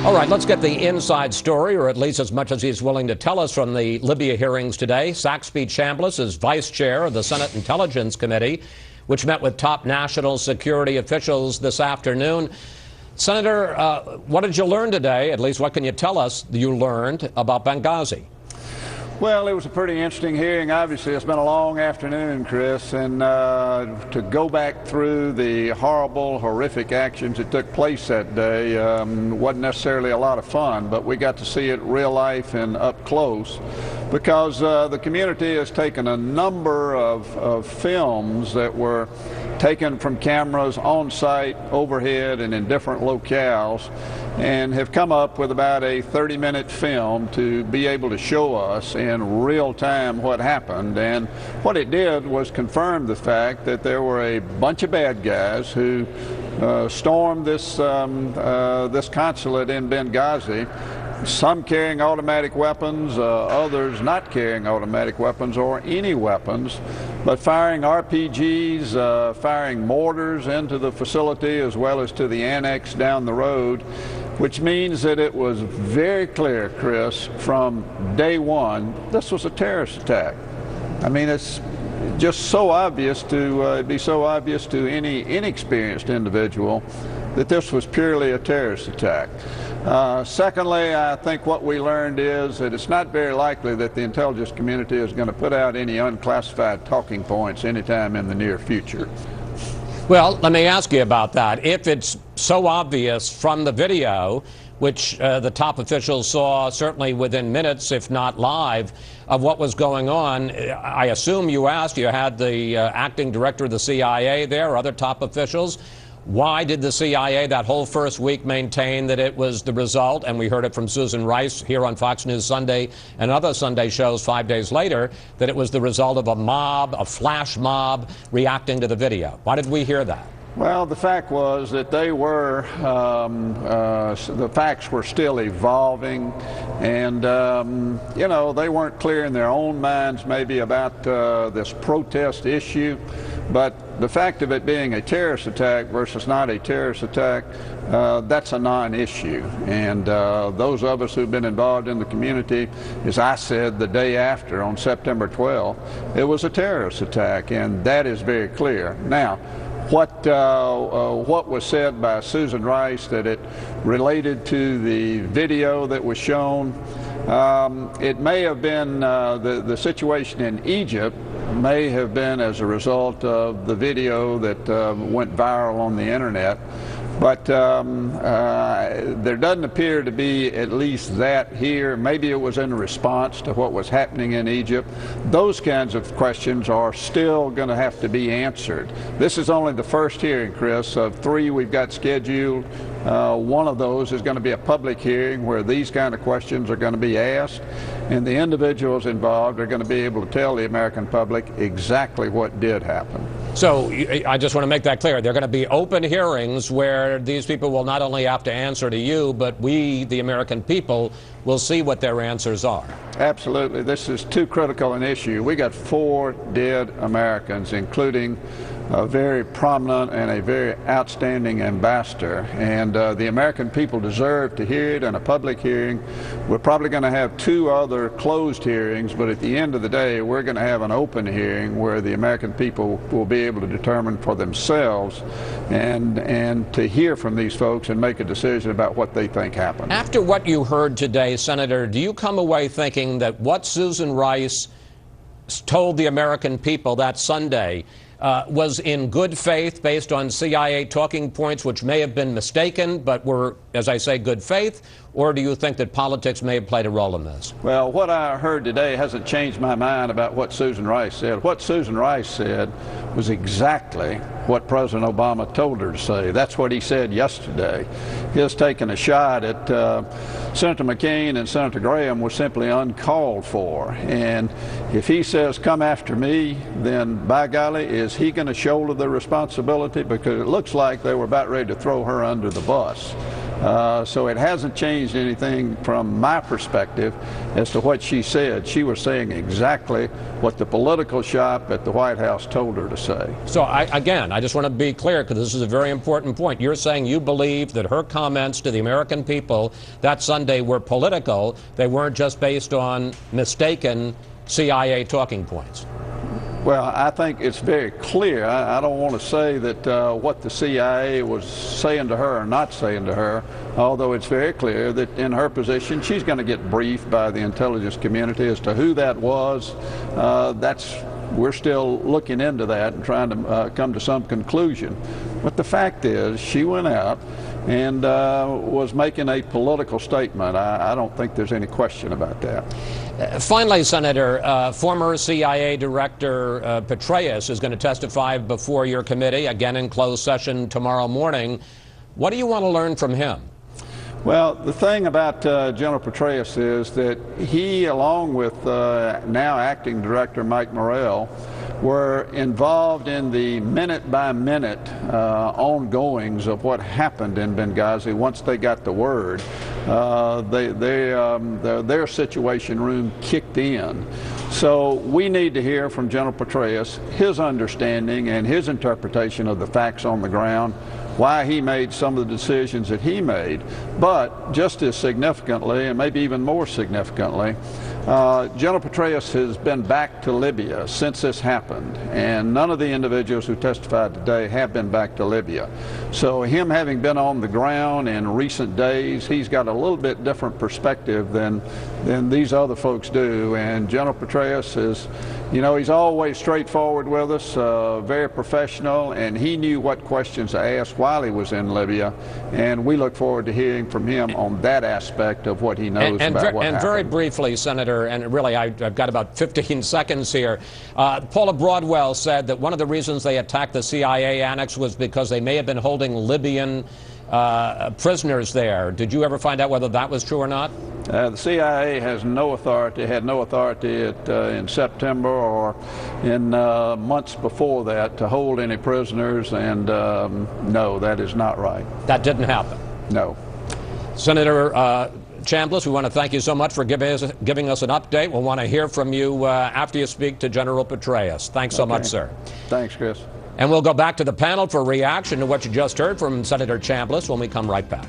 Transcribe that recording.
All right, let's get the inside story, or at least as much as he's willing to tell us, from the Libya hearings today. Saxby Chambliss is vice chair of the Senate Intelligence Committee, which met with top national security officials this afternoon. Senator, what did you learn today? At least what can you tell us you learned about Benghazi? Well, it was a pretty interesting hearing. Obviously, it's been a long afternoon, Chris, and to go back through the horrible, horrific actions that took place that day wasn't necessarily a lot of fun, but we got to see it real life and up close, because the community has taken a number of films that were taken from cameras on site, overhead, and in different locales, and have come up with about a 30-minute film to be able to show us in real time what happened. And what it did was confirm the fact that there were a bunch of bad guys who stormed this consulate in Benghazi, some carrying automatic weapons, others not carrying automatic weapons or any weapons, but firing RPGs, firing mortars into the facility as well as to the annex down the road, which means that it was very clear, Chris, from day one, this was a terrorist attack. I mean, it's just so obvious to it'd be so obvious to any inexperienced individual that this was purely a terrorist attack. Secondly, I think what we learned is that it's not very likely that the intelligence community is going to put out any unclassified talking points anytime in the near future. Well, let me ask you about that. If it's so obvious from the video, which the top officials saw certainly within minutes, if not live, of what was going on, I assume you had the acting director of the CIA there, other top officials. Why did the CIA that whole first week maintain that it was the result, and we heard it from Susan Rice here on Fox News Sunday and other Sunday shows 5 days later, that it was the result of a mob, a flash mob, reacting to the video? Why did we hear that? Well, the fact was that they were, the facts were still evolving, and, you know, they weren't clear in their own minds maybe about this protest issue. But the fact of it being a terrorist attack versus not a terrorist attack, that's a non-issue. And those of us who've been involved in the community, as I said the day after, on September 12th, it was a terrorist attack, and that is very clear. Now, what was said by Susan Rice, that it related to the video that was shown, it may have been the situation in Egypt may have been as a result of the video that went viral on the internet. But there doesn't appear to be at least that here. Maybe it was in response to what was happening in Egypt. Those kinds of questions are still going to have to be answered. This is only the first hearing, Chris, of 3 we've got scheduled. One of those is going to be a public hearing where these kind of questions are going to be asked, and the individuals involved are going to be able to tell the American public exactly what did happen. So I just want to make that clear. They're going to be open hearings where these people will not only have to answer to you, but we, the American people, will see what their answers are. Absolutely. This is too critical an issue. We got 4 dead Americans, including a very prominent and a very outstanding ambassador, and the American people deserve to hear it in a public hearing. We're probably going to have 2 other closed hearings, but at the end of the day, we're going to have an open hearing where the American people will be able to determine for themselves and to hear from these folks and make a decision about what they think happened. After what you heard today, Senator, do you come away thinking that what Susan Rice told the American people that Sunday was in good faith based on CIA talking points which may have been mistaken but were, as I say, good faith? Or do you think that politics may have played a role in this? Well, what I heard today hasn't changed my mind about what Susan Rice said. What Susan Rice said was exactly what President Obama told her to say. That's what he said yesterday. His taking a shot at Senator McCain and Senator Graham was simply uncalled for. And if he says, come after me, then by golly, is he going to shoulder the responsibility? Because it looks like they were about ready to throw her under the bus. So it hasn't changed anything from my perspective as to what she said. She was saying exactly what the political shop at the White House told her to say. So again, I just want to be clear, because this is a very important point. You're saying you believe that her comments to the American people that Sunday were political. They weren't just based on mistaken CIA talking points. Well, I think it's very clear. I don't want to say that what the CIA was saying to her or not saying to her, although it's very clear that in her position she's going to get briefed by the intelligence community as to who that was. We're still looking into that and trying to come to some conclusion. But the fact is, she went out and was making a political statement. I don't think there's any question about that. Finally, Senator, former CIA Director Petraeus is going to testify before your committee, again in closed session tomorrow morning. What do you want to learn from him? Well, the thing about General Petraeus is that he, along with now acting Director Mike Morrell, were involved in the minute-by-minute ongoings of what happened in Benghazi once they got the word. Their situation room kicked in. So we need to hear from General Petraeus his understanding and his interpretation of the facts on the ground, why he made some of the decisions that he made. But just as significantly, and maybe even more significantly, General Petraeus has been back to Libya since this happened, and none of the individuals who testified today have been back to Libya. So him having been on the ground in recent days, he's got a little bit different perspective than these other folks do. And General Petraeus is, you know, he's always straightforward with us, very professional, and he knew what questions to ask while he was in Libya, and we look forward to hearing from him on that aspect of what he knows about what happened. And very briefly, Senator, and really I've got about 15 seconds here. Paula Broadwell said that one of the reasons they attacked the CIA annex was because they may have been holding Libyan prisoners there. Did you ever find out whether that was true or not? The CIA has no authority, had no authority in September or in months before that to hold any prisoners, and no, that is not right. That didn't happen? No. Senator Chambliss, we want to thank you so much for giving us an update. We'll want to hear from you after you speak to General Petraeus. Thanks so much, sir. Thanks, Chris. And we'll go back to the panel for reaction to what you just heard from Senator Chambliss when we come right back.